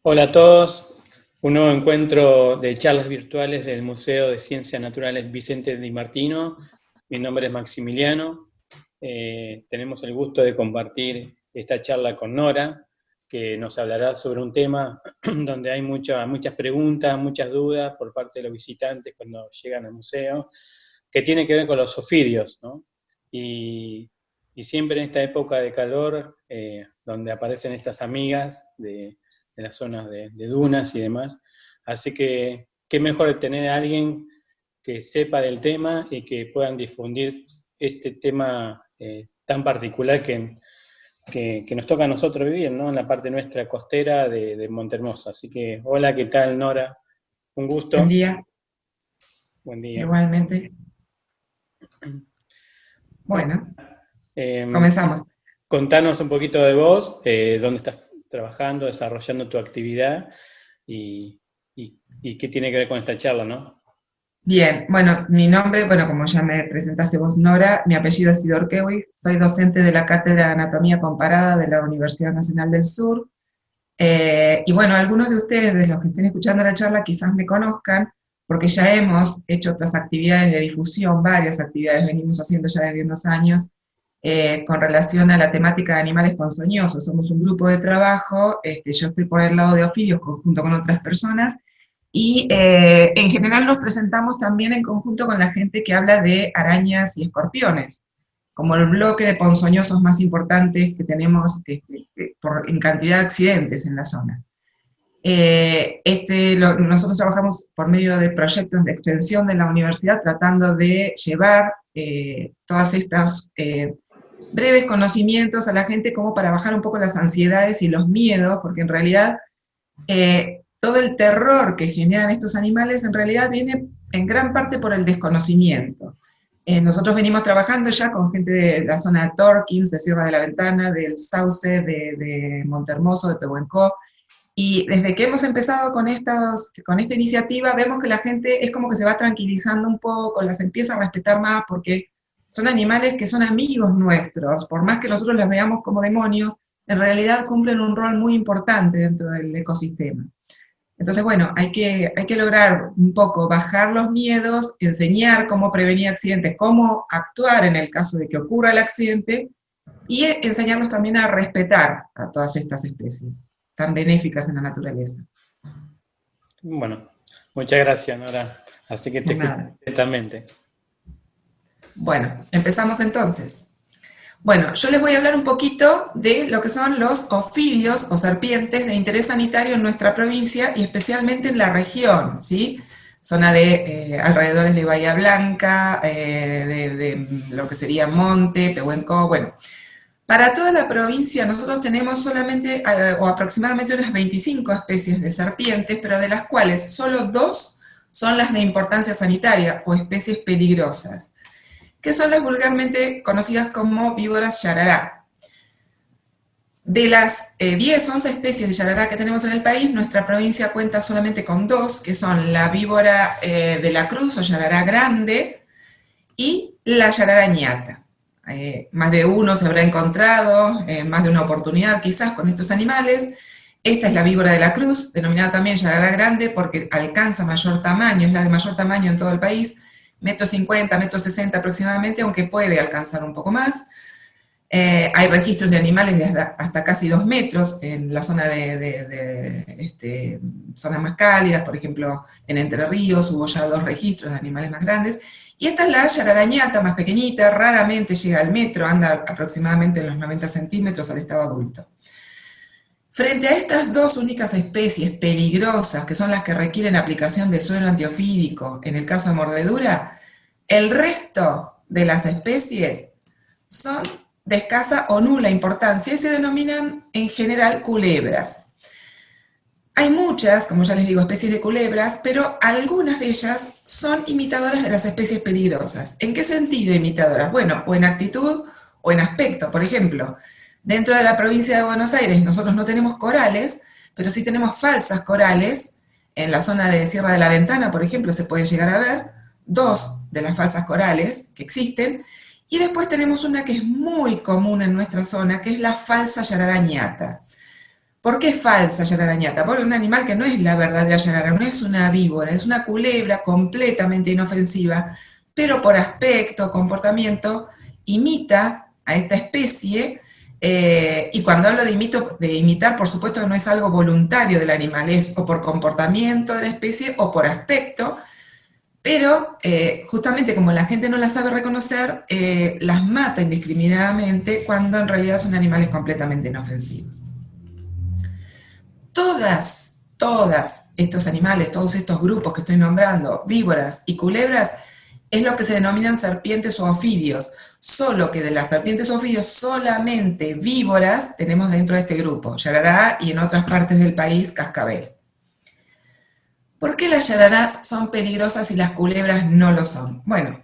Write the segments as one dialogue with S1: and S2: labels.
S1: Hola a todos, un nuevo encuentro de charlas virtuales del Museo de Ciencias Naturales Vicente Di Martino. Mi nombre es Maximiliano. Tenemos el gusto de compartir esta charla con Nora, que nos hablará sobre un tema donde hay muchas preguntas, muchas dudas por parte de los visitantes cuando llegan al museo, que tiene que ver con los ofidios, ¿no? Y, y siempre en esta época de calor, donde aparecen estas amigas de las zonas de dunas y demás. Así que qué mejor tener a alguien que sepa del tema y que puedan difundir este tema tan particular que nos toca a nosotros vivir, ¿no? En la parte nuestra costera de Montehermoso. Así que, hola, ¿qué tal, Nora? Un
S2: Buen
S1: gusto.
S2: día,
S1: Buen día.
S2: igualmente.
S1: Bueno,
S2: Bueno,
S1: eh,
S2: comenzamos.
S1: contanos un poquito de vos, dónde estás trabajando, desarrollando tu actividad y qué tiene que ver con esta charla, ¿no?
S2: Bien, bueno, mi nombre, bueno, como ya me presentaste vos, Nora, mi apellido es Sidorkewi, soy docente de la Cátedra de Anatomía Comparada de la Universidad Nacional del Sur. Y bueno, algunos de ustedes, de los que estén escuchando la charla, quizás me conozcan, porque ya hemos hecho otras actividades de difusión, varias actividades venimos haciendo ya desde unos años, con relación a la temática de animales ponzoñosos. Somos un grupo de trabajo, yo estoy por el lado de ofidios junto con otras personas, y en general nos presentamos también en conjunto con la gente que habla de arañas y escorpiones, como el bloque de ponzoñosos más importantes que tenemos en cantidad de accidentes en la zona. Nosotros trabajamos por medio de proyectos de extensión de la universidad tratando de llevar todas estas breves conocimientos a la gente como para bajar un poco las ansiedades y los miedos, porque en realidad todo el terror que generan estos animales en realidad viene en gran parte por el desconocimiento. Nosotros venimos trabajando ya con gente de la zona de Torkins, de Sierra de la Ventana, del Sauce, de Montehermoso, de Pehuenco, y desde que hemos empezado con esta iniciativa, vemos que la gente es como que se va tranquilizando un poco, las empieza a respetar más, porque son animales que son amigos nuestros, por más que nosotros los veamos como demonios, en realidad cumplen un rol muy importante dentro del ecosistema. Entonces, bueno, hay que lograr un poco bajar los miedos, enseñar cómo prevenir accidentes, cómo actuar en el caso de que ocurra el accidente, y enseñarlos también a respetar a todas estas especies tan benéficas en la naturaleza.
S1: Bueno, muchas gracias, Nora. Así que te escucho
S2: Nada.
S1: atentamente.
S2: Bueno, empezamos entonces. Bueno, yo les voy a hablar un poquito de lo que son los ofidios o serpientes de interés sanitario en nuestra provincia y especialmente en la región, ¿sí? Zona de alrededores de Bahía Blanca, de lo que sería Monte, Pehuenco, bueno. Para toda la provincia nosotros tenemos solamente o aproximadamente unas 25 especies de serpientes, pero de las cuales solo dos son las de importancia sanitaria o especies peligrosas, que son las vulgarmente conocidas como víboras yarará. De las 10, 11 especies de yarará que tenemos en el país, nuestra provincia cuenta solamente con dos, que son la víbora de la cruz o yarará grande y la yarará ñata. Más de uno se habrá encontrado, más de una oportunidad quizás con estos animales. Esta es la víbora de la cruz, denominada también yarará grande porque alcanza mayor tamaño, es la de mayor tamaño en todo el país, metro 50, metro 60 aproximadamente, aunque puede alcanzar un poco más. Hay registros de animales de hasta casi 2 metros en la zona zonas más cálidas, por ejemplo, en Entre Ríos hubo ya 2 registros de animales más grandes. Y esta es la yararañata más pequeñita, raramente llega al metro, anda aproximadamente en los 90 centímetros al estado adulto. Frente a estas dos únicas especies peligrosas, que son las que requieren aplicación de suero antiofídico en el caso de mordedura, el resto de las especies son de escasa o nula importancia y se denominan en general culebras. Hay muchas, como ya les digo, especies de culebras, pero algunas de ellas son imitadoras de las especies peligrosas. ¿En qué sentido imitadoras? Bueno, o en actitud o en aspecto. Por ejemplo, dentro de la provincia de Buenos Aires nosotros no tenemos corales, pero sí tenemos falsas corales. En la zona de Sierra de la Ventana, por ejemplo, se pueden llegar a ver dos de las falsas corales que existen. Y después tenemos una que es muy común en nuestra zona, que es la falsa yararañata. ¿Por qué es falsa yararañata? Porque es un animal que no es la verdadera yarara, no es una víbora, es una culebra completamente inofensiva, pero por aspecto, comportamiento, imita a esta especie, y cuando hablo de imitar, por supuesto que no es algo voluntario del animal, es o por comportamiento de la especie o por aspecto, pero justamente como la gente no las sabe reconocer, las mata indiscriminadamente cuando en realidad son animales completamente inofensivos. Todas estos animales, todos estos grupos que estoy nombrando, víboras y culebras, es lo que se denominan serpientes o ofidios, solo que de las serpientes o ofidios solamente víboras tenemos dentro de este grupo, yarará y en otras partes del país cascabel. ¿Por qué las yararás son peligrosas y las culebras no lo son? Bueno,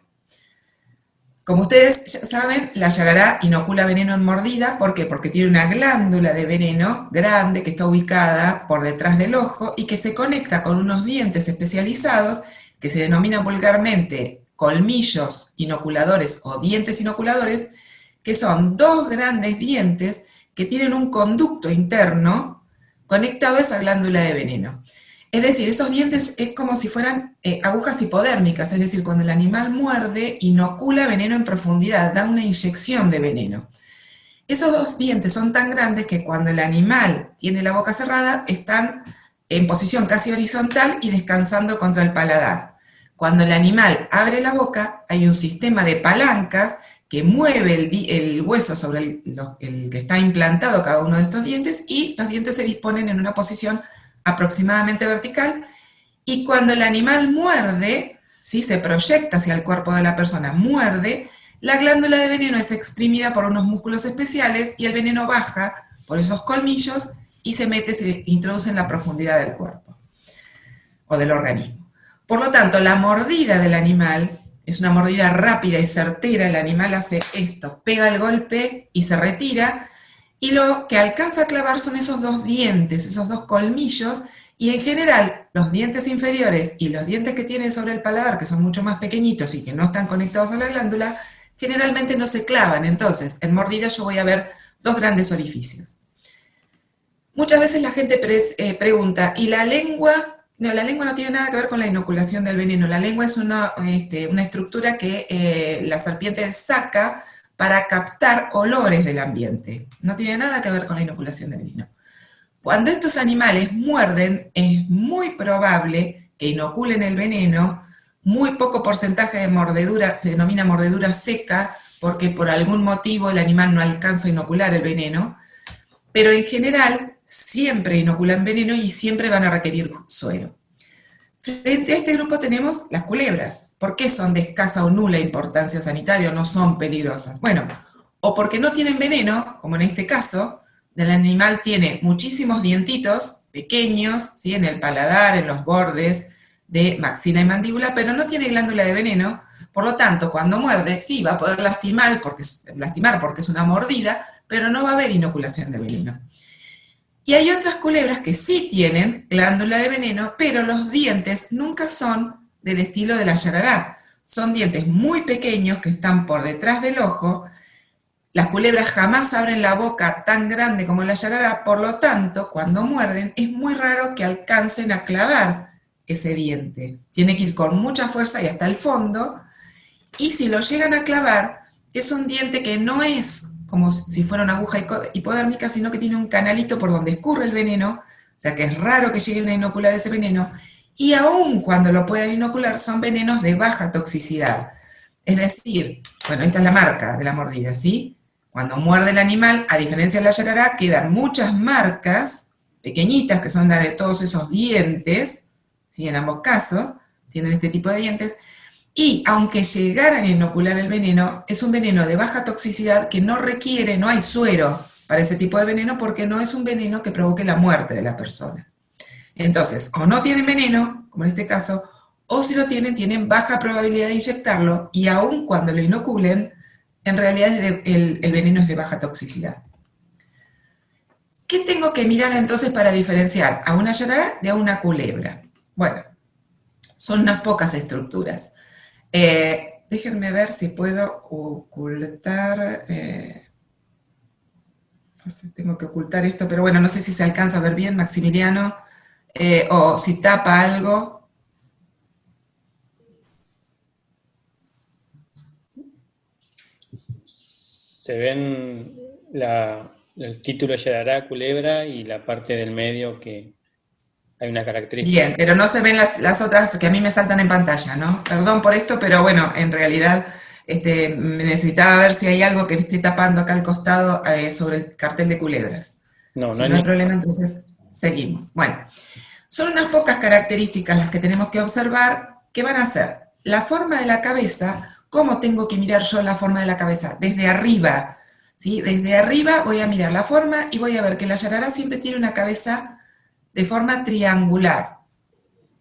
S2: como ustedes ya saben, la yarará inocula veneno en mordida. ¿Por qué? Porque tiene una glándula de veneno grande que está ubicada por detrás del ojo y que se conecta con unos dientes especializados que se denominan vulgarmente colmillos inoculadores o dientes inoculadores, que son dos grandes dientes que tienen un conducto interno conectado a esa glándula de veneno. Es decir, esos dientes es como si fueran agujas hipodérmicas, es decir, cuando el animal muerde, inocula veneno en profundidad, da una inyección de veneno. Esos dos dientes son tan grandes que cuando el animal tiene la boca cerrada, están en posición casi horizontal y descansando contra el paladar. Cuando el animal abre la boca, hay un sistema de palancas que mueve el hueso sobre el que está implantado cada uno de estos dientes, y los dientes se disponen en una posición aproximadamente vertical, y cuando el animal muerde, ¿sí? Se proyecta hacia el cuerpo de la persona, muerde, la glándula de veneno es exprimida por unos músculos especiales y el veneno baja por esos colmillos y se introduce en la profundidad del cuerpo o del organismo. Por lo tanto, la mordida del animal es una mordida rápida y certera. El animal hace esto, pega el golpe y se retira, y lo que alcanza a clavar son esos dos dientes, esos dos colmillos, y en general los dientes inferiores y los dientes que tiene sobre el paladar, que son mucho más pequeñitos y que no están conectados a la glándula, generalmente no se clavan. Entonces, en mordida yo voy a ver dos grandes orificios. Muchas veces la gente pregunta, ¿y la lengua? No, la lengua no tiene nada que ver con la inoculación del veneno. La lengua es una estructura que la serpiente saca para captar olores del ambiente. No tiene nada que ver con la inoculación del veneno. Cuando estos animales muerden, es muy probable que inoculen el veneno. Muy poco porcentaje de mordedura, se denomina mordedura seca, porque por algún motivo el animal no alcanza a inocular el veneno, pero en general siempre inoculan veneno y siempre van a requerir suero. Frente a este grupo tenemos las culebras. ¿Por qué son de escasa o nula importancia sanitaria o no son peligrosas? Bueno, o porque no tienen veneno, como en este caso, el animal tiene muchísimos dientitos pequeños, ¿sí? En el paladar, en los bordes de maxila y mandíbula, pero no tiene glándula de veneno. Por lo tanto, cuando muerde, sí, va a poder lastimar porque es una mordida, pero no va a haber inoculación de veneno. Y hay otras culebras que sí tienen glándula de veneno, pero los dientes nunca son del estilo de la yarará. Son dientes muy pequeños que están por detrás del ojo. Las culebras jamás abren la boca tan grande como la yarará, por lo tanto, cuando muerden, es muy raro que alcancen a clavar ese diente. Tiene que ir con mucha fuerza y hasta el fondo, y si lo llegan a clavar, es un diente que no es como si fuera una aguja hipodérmica, sino que tiene un canalito por donde escurre el veneno, o sea que es raro que lleguen a inocular ese veneno, y aun cuando lo puedan inocular, son venenos de baja toxicidad. Es decir, bueno, esta es la marca de la mordida, ¿sí? Cuando muerde el animal, a diferencia de la yarará, quedan muchas marcas pequeñitas, que son las de todos esos dientes, ¿sí? En ambos casos tienen este tipo de dientes, y aunque llegaran a inocular el veneno, es un veneno de baja toxicidad que no requiere, no hay suero para ese tipo de veneno, porque no es un veneno que provoque la muerte de la persona. Entonces, o no tienen veneno, como en este caso, o si lo tienen, tienen baja probabilidad de inyectarlo, y aun cuando lo inoculen, en realidad el veneno es de baja toxicidad. ¿Qué tengo que mirar entonces para diferenciar a una yarará de a una culebra? Bueno, son unas pocas estructuras. Déjenme ver si puedo ocultar. Entonces tengo que ocultar esto, pero bueno, no sé si se alcanza a ver bien, Maximiliano, o si tapa algo.
S1: Se ven el título Yarará, culebra, y la parte del medio que hay una característica.
S2: Bien, pero no se ven las otras que a mí me saltan en pantalla, ¿no? Perdón por esto, pero bueno, en realidad necesitaba ver si hay algo que esté tapando acá al costado sobre el cartel de culebras.
S1: No, no
S2: Si
S1: hay
S2: no hay
S1: ni...
S2: problema, entonces seguimos. Bueno, son unas pocas características las que tenemos que observar que van a ser la forma de la cabeza. ¿Cómo tengo que mirar yo la forma de la cabeza? Desde arriba, ¿sí? Desde arriba voy a mirar la forma y voy a ver que la yarará siempre tiene una cabeza de forma triangular,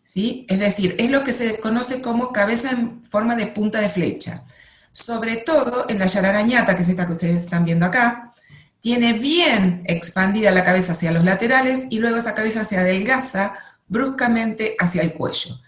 S2: ¿sí? Es decir, es lo que se conoce como cabeza en forma de punta de flecha. Sobre todo en la yararañata, que es esta que ustedes están viendo acá, tiene bien expandida la cabeza hacia los laterales y luego esa cabeza se adelgaza bruscamente hacia el cuello.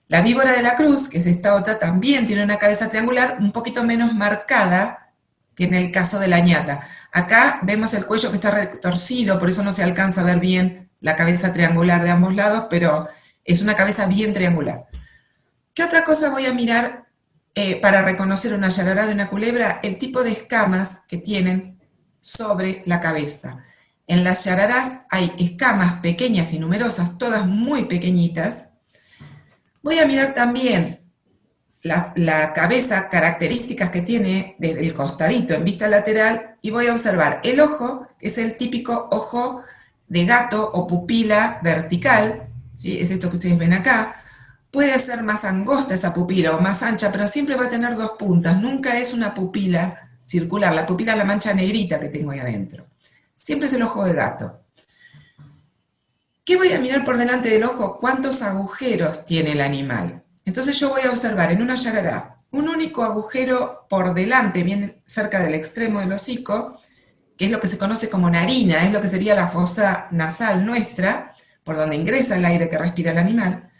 S2: La víbora de la cruz, que es esta otra, también tiene una cabeza triangular un poquito menos marcada que en el caso de la ñata. Acá vemos el cuello que está retorcido, por eso no se alcanza a ver bien la cabeza triangular de ambos lados, pero es una cabeza bien triangular. ¿Qué otra cosa voy a mirar para reconocer una yarará de una culebra? El tipo de escamas que tienen sobre la cabeza. En las yararás hay escamas pequeñas y numerosas, todas muy pequeñitas. Voy a mirar también la cabeza, características que tiene desde el costadito en vista lateral, y voy a observar el ojo, que es el típico ojo de gato o pupila vertical, ¿sí? Es esto que ustedes ven acá. Puede ser más angosta esa pupila o más ancha, pero siempre va a tener dos puntas, nunca es una pupila circular. La pupila es la mancha negrita que tengo ahí adentro. Siempre es el ojo de gato. ¿Qué voy a mirar por delante del ojo? ¿Cuántos agujeros tiene el animal? Entonces yo voy a observar en una yarará un único agujero por delante, bien cerca del extremo del hocico, que es lo que se conoce como narina, es lo que sería la fosa nasal nuestra, por donde ingresa el aire que respira el animal.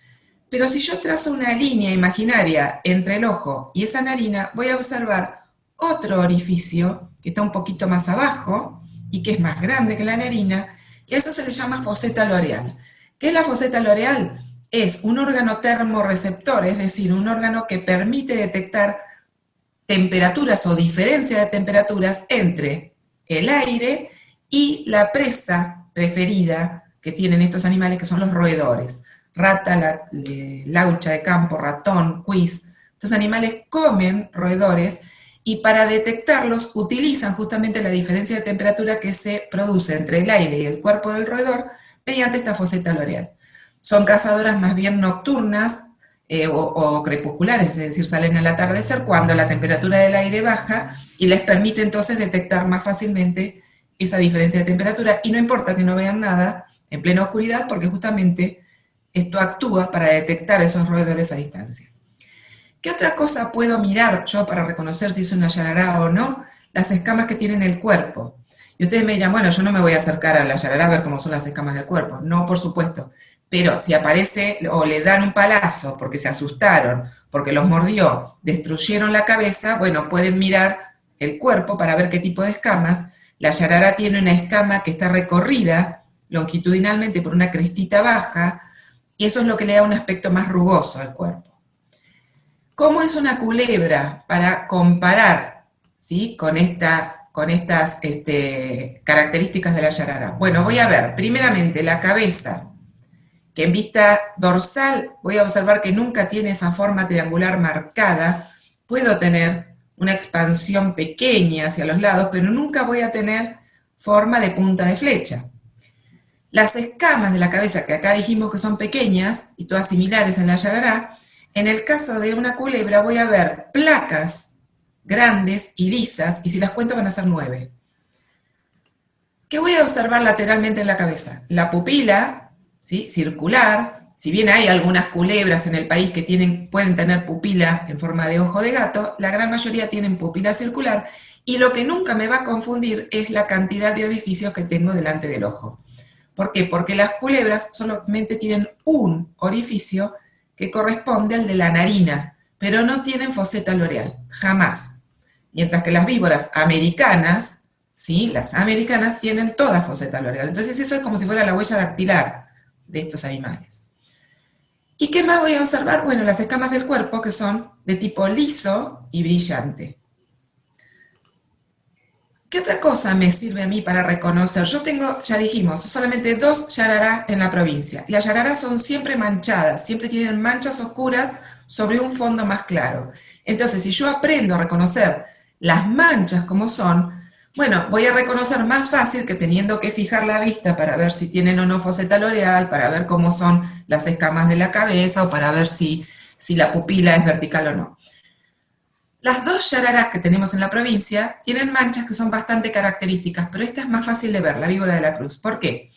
S2: Pero si yo trazo una línea imaginaria entre el ojo y esa narina, voy a observar otro orificio que está un poquito más abajo y que es más grande que la narina, y a eso se le llama foseta loreal. ¿Qué es la foseta loreal? Es un órgano termorreceptor, es decir, un órgano que permite detectar temperaturas o diferencia de temperaturas entre el aire y la presa preferida que tienen estos animales, que son los roedores. Rata, laucha de campo, ratón, cuis. Estos animales comen roedores y para detectarlos utilizan justamente la diferencia de temperatura que se produce entre el aire y el cuerpo del roedor mediante esta foseta loreal. Son cazadoras más bien nocturnas o crepusculares, es decir, salen al atardecer cuando la temperatura del aire baja y les permite entonces detectar más fácilmente esa diferencia de temperatura, y no importa que no vean nada en plena oscuridad porque justamente esto actúa para detectar esos roedores a distancia. ¿Qué otra cosa puedo mirar yo para reconocer si es una yarará o no? Las escamas que tiene en el cuerpo. Y ustedes me dirán, bueno, yo no me voy a acercar a la yarará a ver cómo son las escamas del cuerpo. No, por supuesto. Pero si aparece o le dan un palazo porque se asustaron, porque los mordió, destruyeron la cabeza, bueno, pueden mirar el cuerpo para ver qué tipo de escamas. La yarará tiene una escama que está recorrida longitudinalmente por una crestita baja, y eso es lo que le da un aspecto más rugoso al cuerpo. ¿Cómo es una culebra? Para comparar, ¿sí?, con estas características de la yarará. Bueno, voy a ver, primeramente, la cabeza, que en vista dorsal voy a observar que nunca tiene esa forma triangular marcada. Puedo tener una expansión pequeña hacia los lados, pero nunca voy a tener forma de punta de flecha. Las escamas de la cabeza, que acá dijimos que son pequeñas y todas similares en la yarará, en el caso de una culebra voy a ver placas grandes y lisas, y si las cuento van a ser 9. ¿Qué voy a observar lateralmente en la cabeza? La pupila, ¿sí?, circular. Si bien hay algunas culebras en el país que pueden tener pupila en forma de ojo de gato, la gran mayoría tienen pupila circular, y lo que nunca me va a confundir es la cantidad de orificios que tengo delante del ojo. ¿Por qué? Porque las culebras solamente tienen un orificio que corresponde al de la narina, pero no tienen foseta loreal, jamás. Mientras que las víboras americanas ¿sí? Las americanas tienen todas foseta loreal. Entonces eso es como si fuera la huella dactilar de estos animales. ¿Y qué más voy a observar? Bueno, las escamas del cuerpo que son de tipo liso y brillante. ¿Qué otra cosa me sirve a mí para reconocer? Yo tengo, ya dijimos, solamente 2 yararás en la provincia. Las yararás son siempre manchadas, siempre tienen manchas oscuras sobre un fondo más claro. Entonces, si yo aprendo a reconocer las manchas como son, bueno, voy a reconocer más fácil que teniendo que fijar la vista para ver si tienen o no foseta loreal, para ver cómo son las escamas de la cabeza o para ver si la pupila es vertical o no. Las 2 yararás que tenemos en la provincia tienen manchas que son bastante características, pero esta es más fácil de ver, la víbora de la cruz. ¿Por qué?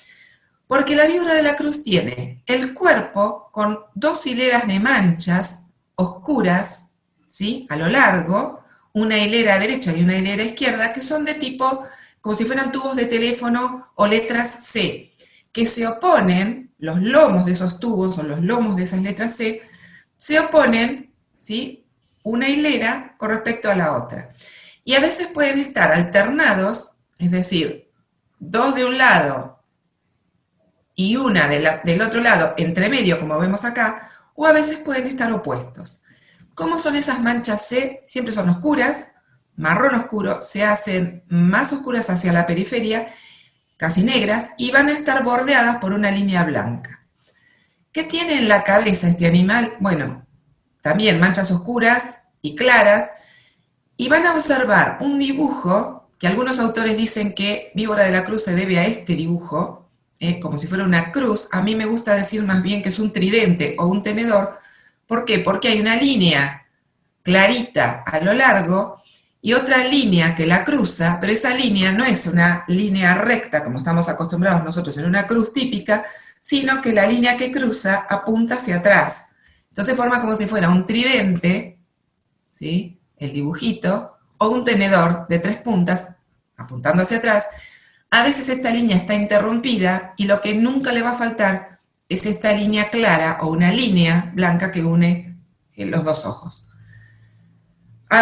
S2: Porque la víbora de la cruz tiene el cuerpo con 2 hileras de manchas oscuras, ¿sí? A lo largo, una hilera derecha y una hilera izquierda, que son de tipo, como si fueran tubos de teléfono o letras C, que se oponen, los lomos de esos tubos o los lomos de esas letras C, se oponen, ¿sí? Una hilera con respecto a la otra. Y a veces pueden estar alternados, es decir, 2 de un lado y una del otro lado, entre medio, como vemos acá, o a veces pueden estar opuestos. ¿Cómo son esas manchas C? Siempre son oscuras, marrón oscuro, se hacen más oscuras hacia la periferia, casi negras, y van a estar bordeadas por una línea blanca. ¿Qué tiene en la cabeza este animal? Bueno, también manchas oscuras y claras, y van a observar un dibujo que algunos autores dicen que víbora de la cruz se debe a este dibujo, como si fuera una cruz. A mí me gusta decir más bien que es un tridente o un tenedor. ¿Por qué? Porque hay una línea clarita a lo largo y otra línea que la cruza, pero esa línea no es una línea recta como estamos acostumbrados nosotros en una cruz típica, sino que la línea que cruza apunta hacia atrás. Entonces forma como si fuera un tridente, ¿sí? El dibujito, o un tenedor de 3 puntas apuntando hacia atrás. A veces esta línea está interrumpida y lo que nunca le va a faltar es esta línea clara o una línea blanca que une los 2 ojos.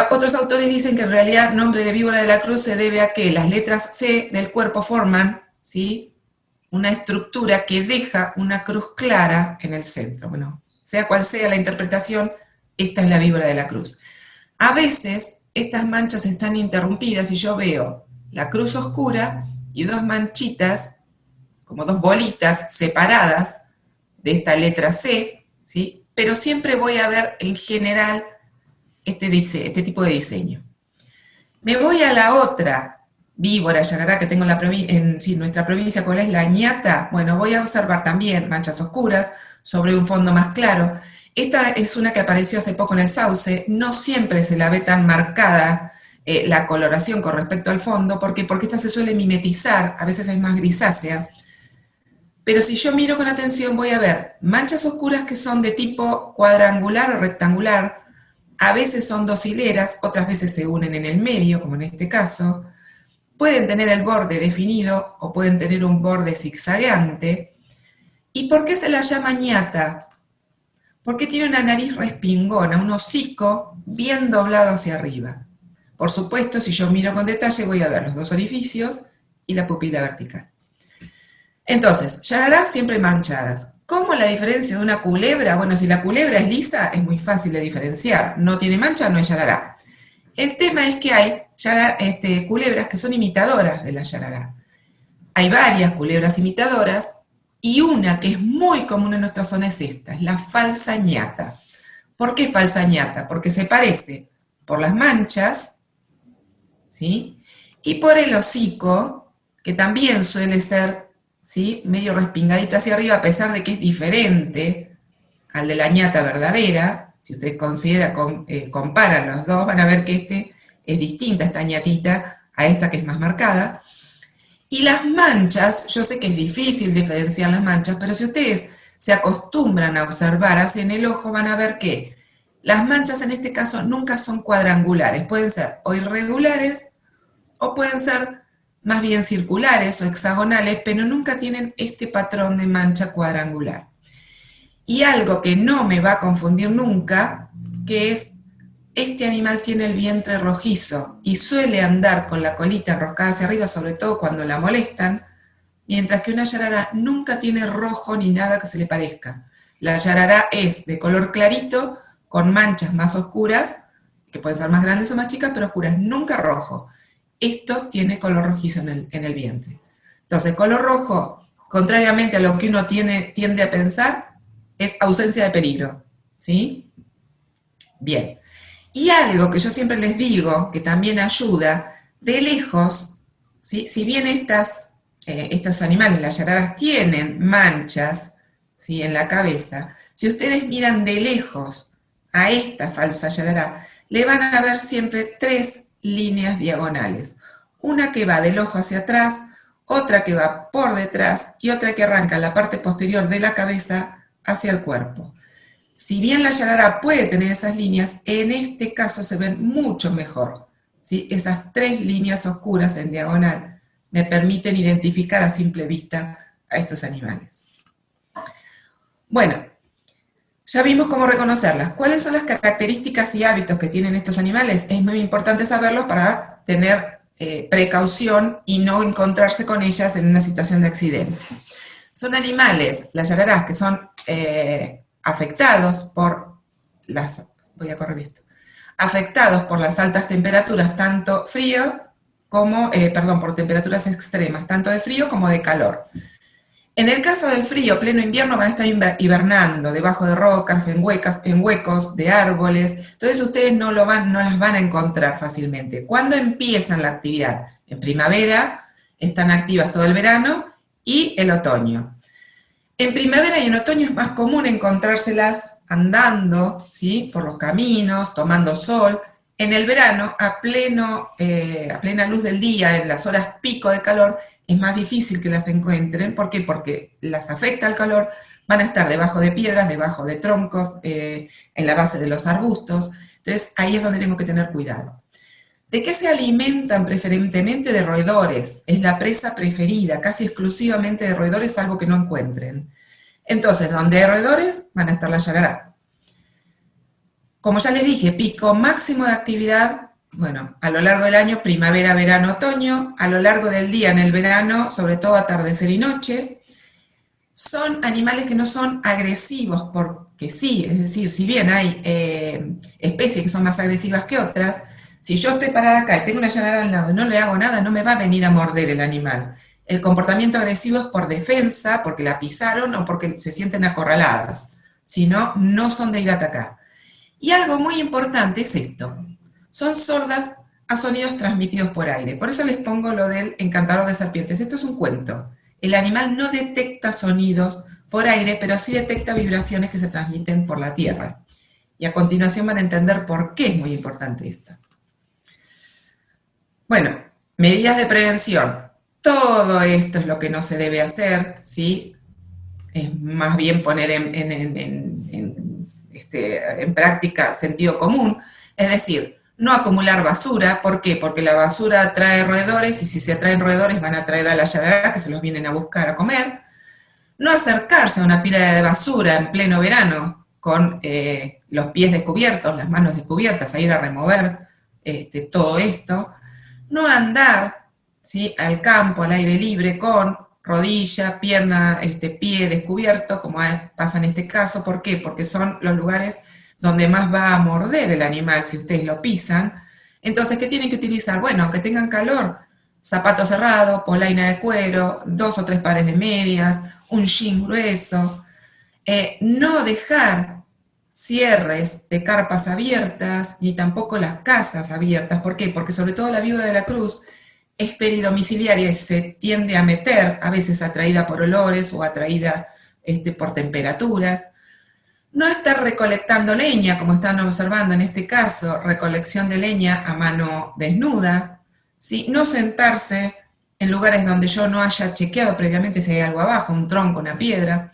S2: Otros autores dicen que en realidad el nombre de víbora de la cruz se debe a que las letras C del cuerpo forman, ¿sí?, una estructura que deja una cruz clara en el centro. Bueno, sea cual sea la interpretación, esta es la víbora de la cruz. A veces estas manchas están interrumpidas y yo veo la cruz oscura y 2 manchitas, como 2 bolitas separadas de esta letra C, ¿sí? Pero siempre voy a ver en general este tipo de diseño. Me voy a la otra víbora, yarará, que tengo en nuestra provincia, ¿cuál es? La ñata. Bueno, voy a observar también manchas oscuras sobre un fondo más claro. Esta es una que apareció hace poco en el Sauce, no siempre se la ve tan marcada la coloración con respecto al fondo, porque esta se suele mimetizar, a veces es más grisácea. Pero si yo miro con atención voy a ver manchas oscuras que son de tipo cuadrangular o rectangular, a veces son 2 hileras, otras veces se unen en el medio, como en este caso. Pueden tener el borde definido o pueden tener un borde zigzagueante. ¿Y por qué se la llama ñata? Porque tiene una nariz respingona, un hocico bien doblado hacia arriba. Por supuesto, si yo miro con detalle voy a ver los 2 orificios y la pupila vertical. Entonces, yararás siempre manchadas. ¿Cómo la diferencio de una culebra? Bueno, si la culebra es lisa, es muy fácil de diferenciar. No tiene mancha, no es yarará. El tema es que hay culebras que son imitadoras de la yarará. Hay varias culebras imitadoras y una que es muy común en nuestra zona es esta, es la falsa ñata. ¿Por qué falsa ñata? Porque se parece por las manchas, ¿sí?, y por el hocico, que también suele ser, ¿sí?, medio respingadito hacia arriba, a pesar de que es diferente al de la ñata verdadera. Si ustedes comparan los dos, van a ver que es distinta, esta ñatita, a esta que es más marcada. Y las manchas, yo sé que es difícil diferenciar las manchas, pero si ustedes se acostumbran a observar hacia en el ojo, van a ver que las manchas en este caso nunca son cuadrangulares, pueden ser o irregulares o pueden ser más bien circulares o hexagonales, pero nunca tienen este patrón de mancha cuadrangular. Y algo que no me va a confundir nunca, que es este animal tiene el vientre rojizo y suele andar con la colita enroscada hacia arriba, sobre todo cuando la molestan, mientras que una yarará nunca tiene rojo ni nada que se le parezca. La yarará es de color clarito, con manchas más oscuras, que pueden ser más grandes o más chicas, pero oscuras, nunca rojo. Esto tiene color rojizo en el vientre. Entonces, color rojo, contrariamente a lo que uno tiende a pensar, es ausencia de peligro, ¿sí? Bien. Y algo que yo siempre les digo, que también ayuda, de lejos, ¿sí? Si bien estos animales, las yararas, tienen manchas, ¿sí?, en la cabeza, si ustedes miran de lejos a esta falsa yarará, le van a ver siempre 3 líneas diagonales. Una que va del ojo hacia atrás, otra que va por detrás y otra que arranca la parte posterior de la cabeza hacia el cuerpo. Si bien la yarará puede tener esas líneas, en este caso se ven mucho mejor, ¿sí? Esas 3 líneas oscuras en diagonal me permiten identificar a simple vista a estos animales. Bueno, ya vimos cómo reconocerlas. ¿Cuáles son las características y hábitos que tienen estos animales? Es muy importante saberlo para tener precaución y no encontrarse con ellas en una situación de accidente. Son animales, las yararás, que son afectados por las altas temperaturas, tanto frío como, por temperaturas extremas, tanto de frío como de calor. En el caso del frío, pleno invierno, van a estar hibernando debajo de rocas, en huecos de árboles, entonces ustedes no las van a encontrar fácilmente. ¿Cuándo empiezan la actividad? En primavera, están activas todo el verano y el otoño. En primavera y en otoño es más común encontrárselas andando, ¿sí?, por los caminos, tomando sol. En el verano, a plena luz del día, en las horas pico de calor, es más difícil que las encuentren. ¿Por qué? Porque las afecta el calor, van a estar debajo de piedras, debajo de troncos, en la base de los arbustos. Entonces, ahí es donde tengo que tener cuidado. ¿De qué se alimentan preferentemente? De roedores. Es la presa preferida, casi exclusivamente de roedores, salvo que no encuentren. Entonces, donde hay roedores, van a estar las yarará. Como ya les dije, pico máximo de actividad, bueno, a lo largo del año, primavera, verano, otoño, a lo largo del día en el verano, sobre todo atardecer y noche. Son animales que no son agresivos, porque sí, es decir, si bien hay especies que son más agresivas que otras, si yo estoy parada acá y tengo una yarará al lado y no le hago nada, no me va a venir a morder el animal. El comportamiento agresivo es por defensa, porque la pisaron o porque se sienten acorraladas. Si no, no son de ir a atacar. Y algo muy importante es esto. Son sordas a sonidos transmitidos por aire. Por eso les pongo lo del encantador de serpientes. Esto es un cuento. El animal no detecta sonidos por aire, pero sí detecta vibraciones que se transmiten por la tierra. Y a continuación van a entender por qué es muy importante esto. Bueno, medidas de prevención. Todo esto es lo que no se debe hacer, ¿sí? Es más bien poner en práctica sentido común. Es decir, no acumular basura. ¿Por qué? Porque la basura atrae roedores, y si se atraen roedores van a atraer a la yarará, que se los vienen a buscar a comer. No acercarse a una pila de basura en pleno verano con los pies descubiertos, las manos descubiertas, a ir a remover todo esto. No andar, ¿sí?, al campo, al aire libre, con rodilla, pierna, pie descubierto, como pasa en este caso. ¿Por qué? Porque son los lugares donde más va a morder el animal si ustedes lo pisan. Entonces, ¿qué tienen que utilizar? Bueno, aunque tengan calor, zapato cerrado, polaina de cuero, 2 o 3 pares de medias, un jean grueso. No dejar cierres de carpas abiertas, ni tampoco las casas abiertas. ¿Por qué? Porque sobre todo la víbora de la cruz es peridomiciliaria y se tiende a meter, a veces atraída por olores o atraída por temperaturas. No estar recolectando leña, como están observando en este caso, recolección de leña a mano desnuda, ¿sí? No sentarse en lugares donde yo no haya chequeado previamente si hay algo abajo, un tronco, una piedra.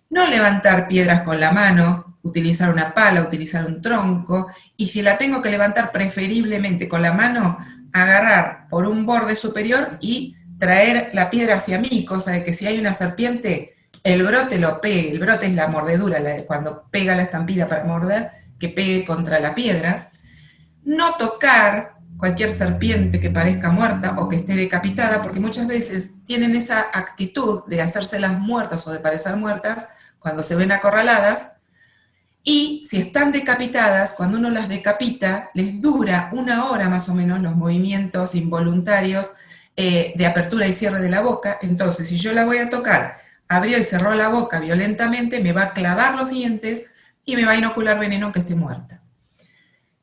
S2: No levantar piedras con la mano, utilizar una pala, utilizar un tronco, y si la tengo que levantar preferiblemente con la mano, agarrar por un borde superior y traer la piedra hacia mí, cosa de que si hay una serpiente, el brote lo pegue. El brote es la mordedura, cuando pega la estampida para morder, que pegue contra la piedra. no tocar cualquier serpiente que parezca muerta o que esté decapitada, porque muchas veces tienen esa actitud de hacérselas muertas o de parecer muertas cuando se ven acorraladas, y si están decapitadas, cuando uno las decapita, les dura 1 hora más o menos los movimientos involuntarios de apertura y cierre de la boca. Entonces, si yo la voy a tocar, abrió y cerró la boca violentamente, me va a clavar los dientes y me va a inocular veneno aunque esté muerta.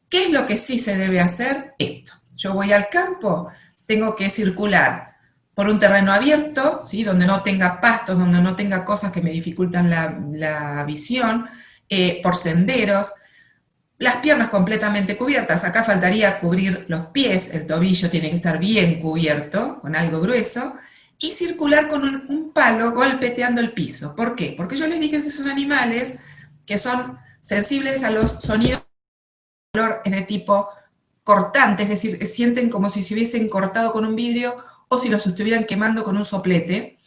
S2: ¿Qué es lo que sí se debe hacer? Esto. Yo voy al campo, tengo que circular por un terreno abierto, ¿sí? Donde no tenga pastos, donde no tenga cosas que me dificultan la visión, por senderos, las piernas completamente cubiertas. Acá faltaría cubrir los pies, el tobillo tiene que estar bien cubierto, con algo grueso, y circular con un palo golpeteando el piso. ¿Por qué? Porque yo les dije que son animales que son sensibles a los sonidos de dolor de tipo cortante, es decir, sienten como si se hubiesen cortado con un vidrio o si los estuvieran quemando con un soplete.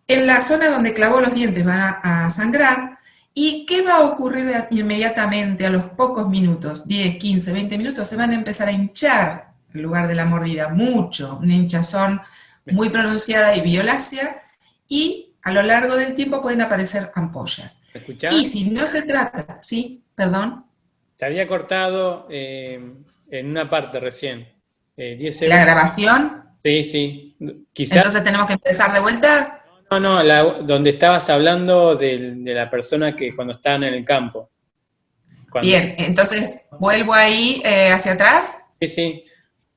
S2: En la zona donde clavó los dientes van a sangrar. ¿Y qué va a ocurrir inmediatamente a los pocos minutos? 10, 15, 20 minutos, se van a empezar a hinchar en lugar de la mordida, mucho, una hinchazón muy pronunciada y violácea, y a lo largo del tiempo pueden aparecer ampollas.
S1: ¿Me escuchás?
S2: Y si no se trata, ¿sí? Perdón.
S1: Se había cortado en una parte recién. 10
S2: ¿La
S1: segundos.
S2: grabación?
S1: Sí, sí. Quizás.
S2: Entonces tenemos que empezar de vuelta.
S1: No, donde estabas hablando de la persona que cuando estaban en el campo.
S2: Bien, entonces vuelvo ahí hacia atrás.
S1: Sí, sí.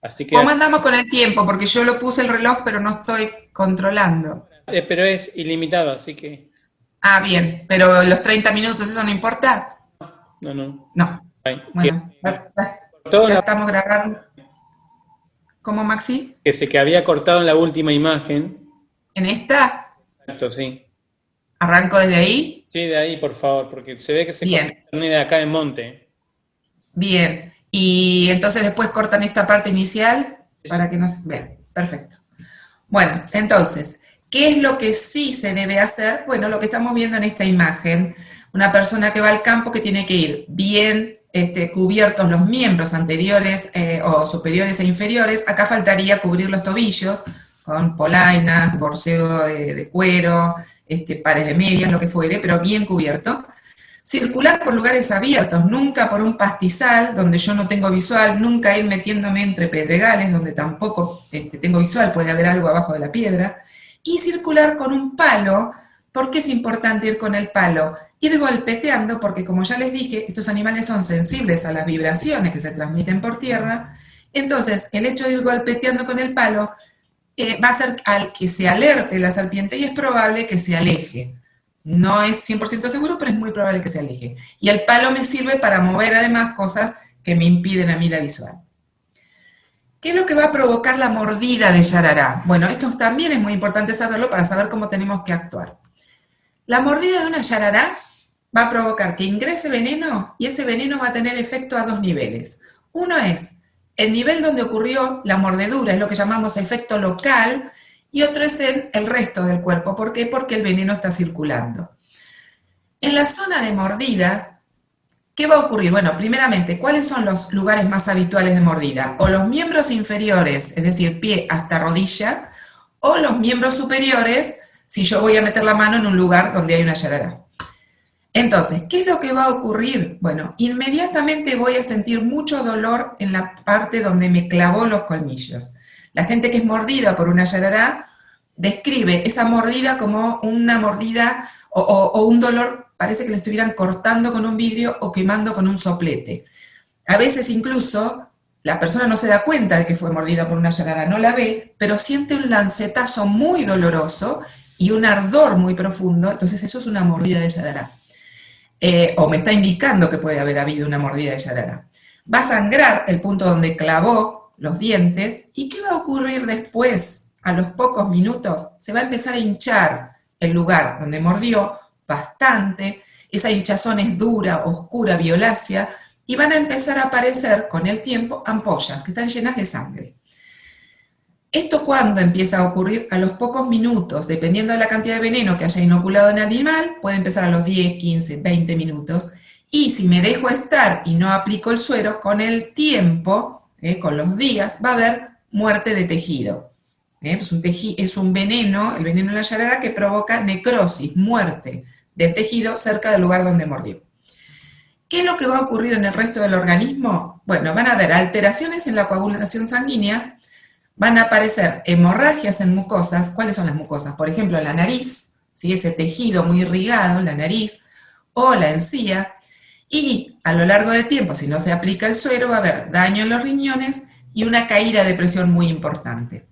S1: Así que.
S2: ¿Cómo andamos con el tiempo? Porque yo lo puse el reloj, pero no estoy controlando.
S1: Pero es ilimitado, así que.
S2: Ah, bien, pero los 30 minutos, ¿eso no importa?
S1: No.
S2: No.
S1: Ay,
S2: Bueno, ya estamos grabando. ¿Cómo, Maxi?
S1: Que había cortado en la última imagen.
S2: ¿En esta?
S1: Exacto, sí.
S2: ¿Arranco desde ahí?
S1: Sí, de ahí, por favor, porque se ve que se
S2: Bien.
S1: corta de acá en Monte.
S2: Bien. Y entonces después cortan esta parte inicial para que no se... Bien, perfecto. Bueno, entonces, ¿qué es lo que sí se debe hacer? Bueno, lo que estamos viendo en esta imagen, una persona que va al campo que tiene que ir bien cubiertos los miembros anteriores o superiores e inferiores. Acá faltaría cubrir los tobillos con polainas, borseo de cuero, pares de medias, lo que fuere, pero bien cubierto. Circular por lugares abiertos, nunca por un pastizal donde yo no tengo visual, nunca ir metiéndome entre pedregales donde tampoco tengo visual, puede haber algo abajo de la piedra, y circular con un palo. ¿Por qué es importante ir con el palo? Ir golpeteando, porque como ya les dije, estos animales son sensibles a las vibraciones que se transmiten por tierra, entonces el hecho de ir golpeteando con el palo va a hacer al que se alerte la serpiente y es probable que se aleje. No es 100% seguro, pero es muy probable que se aleje. Y el palo me sirve para mover además cosas que me impiden a mí la visual. ¿Qué es lo que va a provocar la mordida de yarará? Bueno, esto también es muy importante saberlo para saber cómo tenemos que actuar. La mordida de una yarará va a provocar que ingrese veneno y ese veneno va a tener efecto a 2 niveles. Uno es el nivel donde ocurrió la mordedura, es lo que llamamos efecto local, y otro es en el resto del cuerpo. ¿Por qué? Porque el veneno está circulando. En la zona de mordida, ¿qué va a ocurrir? Bueno, primeramente, ¿cuáles son los lugares más habituales de mordida? O los miembros inferiores, es decir, pie hasta rodilla, o los miembros superiores, si yo voy a meter la mano en un lugar donde hay una yarará. Entonces, ¿qué es lo que va a ocurrir? Bueno, inmediatamente voy a sentir mucho dolor en la parte donde me clavó los colmillos. La gente que es mordida por una yarará describe esa mordida como una mordida o un dolor, parece que le estuvieran cortando con un vidrio o quemando con un soplete. A veces incluso la persona no se da cuenta de que fue mordida por una yarará, no la ve, pero siente un lancetazo muy doloroso y un ardor muy profundo, entonces eso es una mordida de yarará. O me está indicando que puede haber habido una mordida de yarará. Va a sangrar el punto donde clavó los dientes, ¿y qué va a ocurrir después? A los pocos minutos se va a empezar a hinchar el lugar donde mordió bastante, esa hinchazón es dura, oscura, violácea, y van a empezar a aparecer con el tiempo ampollas que están llenas de sangre. ¿Esto cuándo empieza a ocurrir? A los pocos minutos, dependiendo de la cantidad de veneno que haya inoculado en el animal, puede empezar a los 10, 15, 20 minutos, Y si me dejo estar y no aplico el suero, con el tiempo, con los días, va a haber muerte de tejido. Pues es un veneno, el veneno de la yarará, que provoca necrosis, muerte del tejido cerca del lugar donde mordió. ¿Qué es lo que va a ocurrir en el resto del organismo? Bueno, van a haber alteraciones en la coagulación sanguínea, van a aparecer hemorragias en mucosas. ¿Cuáles son las mucosas? Por ejemplo, la nariz, ¿sí? Ese tejido muy irrigado, la nariz, o la encía, y a lo largo del tiempo, si no se aplica el suero, va a haber daño en los riñones y una caída de presión muy importante.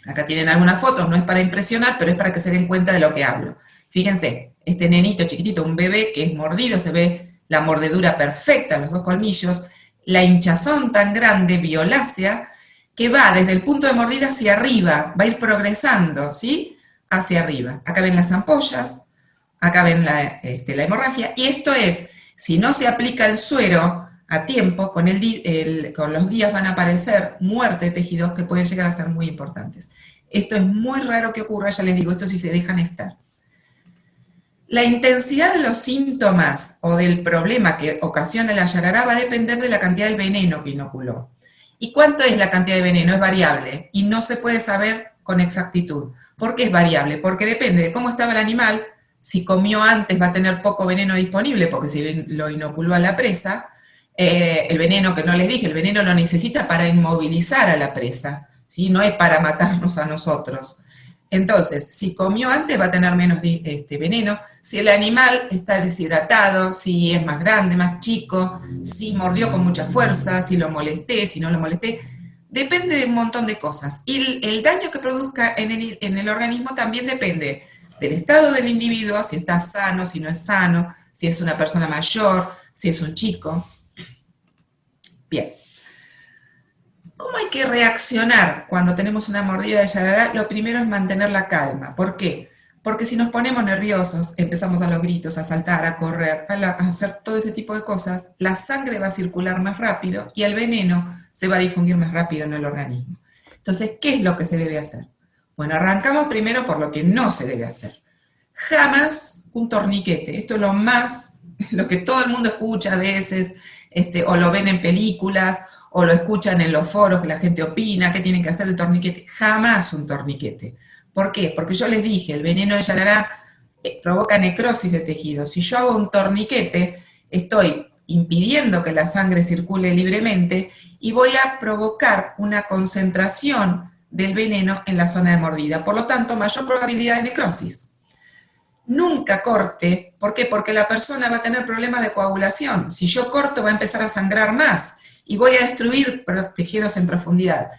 S2: Acá tienen algunas fotos, no es para impresionar, pero es para que se den cuenta de lo que hablo. Fíjense, este nenito chiquitito, un bebé que es mordido, se ve la mordedura perfecta, los dos colmillos, la hinchazón tan grande, violácea, que va desde el punto de mordida hacia arriba, va a ir progresando, ¿sí? Hacia arriba. Acá ven las ampollas, acá ven la hemorragia, y esto es, si no se aplica el suero a tiempo, con los días van a aparecer muerte de tejidos que pueden llegar a ser muy importantes. Esto es muy raro que ocurra, ya les digo, esto sí se dejan estar. La intensidad de los síntomas o del problema que ocasiona la yarará va a depender de la cantidad del veneno que inoculó. ¿Y cuánto es la cantidad de veneno? Es variable y no se puede saber con exactitud. ¿Por qué es variable? Porque depende de cómo estaba el animal. Si comió antes va a tener poco veneno disponible, porque si lo inoculó a la presa, el veneno que no les dije, el veneno lo necesita para inmovilizar a la presa, ¿sí? No es para matarnos a nosotros. Entonces, si comió antes va a tener menos veneno. Si el animal está deshidratado, si es más grande, más chico, si mordió con mucha fuerza, si lo molesté, si no lo molesté, depende de un montón de cosas. Y el daño que produzca en el organismo también depende del estado del individuo, si está sano, si no es sano, si es una persona mayor, si es un chico. Bien. ¿Cómo hay que reaccionar cuando tenemos una mordida de yarará? Lo primero es mantener la calma. ¿Por qué? Porque si nos ponemos nerviosos, empezamos a los gritos, a saltar, a correr, a hacer todo ese tipo de cosas, la sangre va a circular más rápido y el veneno se va a difundir más rápido en el organismo. Entonces, ¿qué es lo que se debe hacer? Bueno, arrancamos primero por lo que no se debe hacer. Jamás un torniquete. Esto es lo que todo el mundo escucha a veces, o lo ven en películas, o lo escuchan en los foros que la gente opina, que tienen que hacer el torniquete. Jamás un torniquete. ¿Por qué? Porque yo les dije, el veneno de yarará provoca necrosis de tejido. Si yo hago un torniquete, estoy impidiendo que la sangre circule libremente y voy a provocar una concentración del veneno en la zona de mordida. Por lo tanto, mayor probabilidad de necrosis. Nunca corte. ¿Por qué? Porque la persona va a tener problemas de coagulación. Si yo corto, va a empezar a sangrar más y voy a destruir tejidos en profundidad.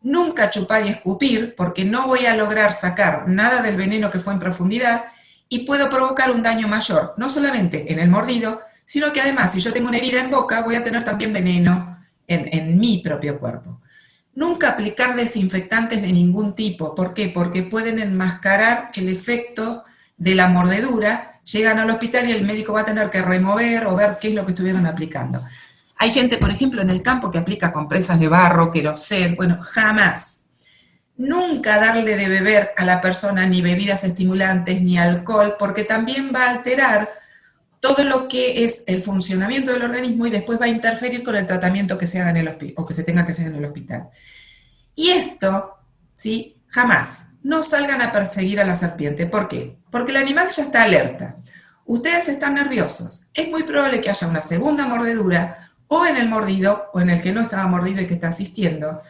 S2: Nunca chupar y escupir, porque no voy a lograr sacar nada del veneno que fue en profundidad y puedo provocar un daño mayor, no solamente en el mordido, sino que además, si yo tengo una herida en boca, voy a tener también veneno en mi propio cuerpo. Nunca aplicar desinfectantes de ningún tipo. ¿Por qué? Porque pueden enmascarar el efecto de la mordedura, llegan al hospital y el médico va a tener que remover o ver qué es lo que estuvieron aplicando. Hay gente, por ejemplo, en el campo que aplica compresas de barro, querosén. Bueno, jamás. Nunca darle de beber a la persona ni bebidas estimulantes ni alcohol, porque también va a alterar todo lo que es el funcionamiento del organismo y después va a interferir con el tratamiento que se haga en el hospital o que se tenga que hacer en el hospital. Y esto, ¿sí? Jamás. No salgan a perseguir a la serpiente. ¿Por qué? Porque el animal ya está alerta. Ustedes están nerviosos. Es muy probable que haya una segunda mordedura o en el mordido, o en el que no estaba mordido y que está asistiendo,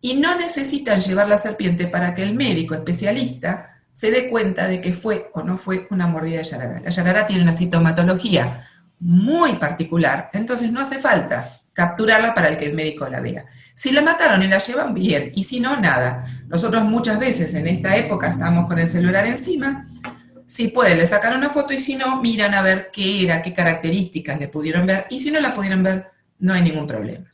S2: y no necesitan llevar la serpiente para que el médico especialista se dé cuenta de que fue o no fue una mordida de yarará. La yarará tiene una sintomatología muy particular, entonces no hace falta capturarla para que el médico la vea. Si la mataron y la llevan, bien, y si no, nada. Nosotros muchas veces en esta época estamos con el celular encima, si pueden le sacan una foto y si no, miran a ver qué era, qué características le pudieron ver, y si no la pudieron ver, no hay ningún problema.